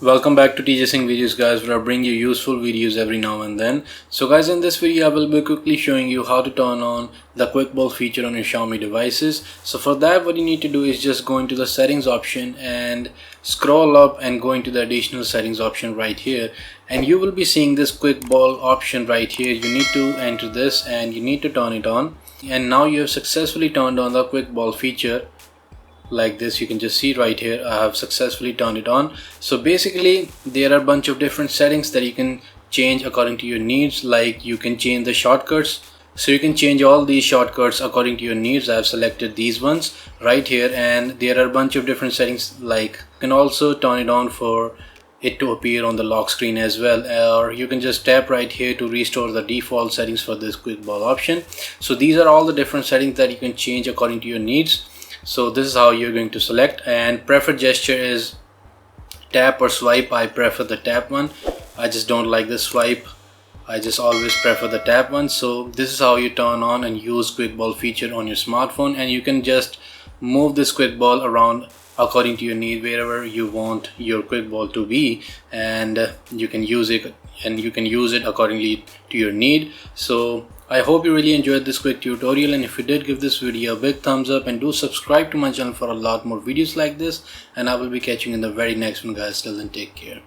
Welcome back to TJSinghVideos, guys, where I bring you useful videos every now and then. So guys, in this video I will be quickly showing you how to turn on the quick ball feature on your Xiaomi devices. So for that, what you need to do is just go into the settings option and scroll up and go into the additional settings option right here, and you will be seeing this quick ball option right here. You need to enter this and you need to turn it on, and now you have successfully turned on the quick ball feature. Like this, you can just see right here, I have successfully turned it on. So basically there are a bunch of different settings that you can change according to your needs. Like you can change the shortcuts, so you can change all these shortcuts according to your needs. I have selected these ones right here, and there are a bunch of different settings. Like you can also turn it on for it to appear on the lock screen as well, or you can just tap right here to restore the default settings for this quick ball option. So these are all the different settings that you can change according to your needs. So this is how you're going to select, and preferred gesture is tap or swipe. I prefer the tap one. I just don't like the swipe. I just always prefer the tap one. So this is how you turn on and use quick ball feature on your smartphone, and you can just move this quick ball around according to your need, wherever you want your quick ball to be, and you can use it accordingly to your need. So I hope you really enjoyed this quick tutorial, and if you did, give this video a big thumbs up and do subscribe to my channel for a lot more videos like this, and I will be catching you in the very next one, guys. Till then, take care.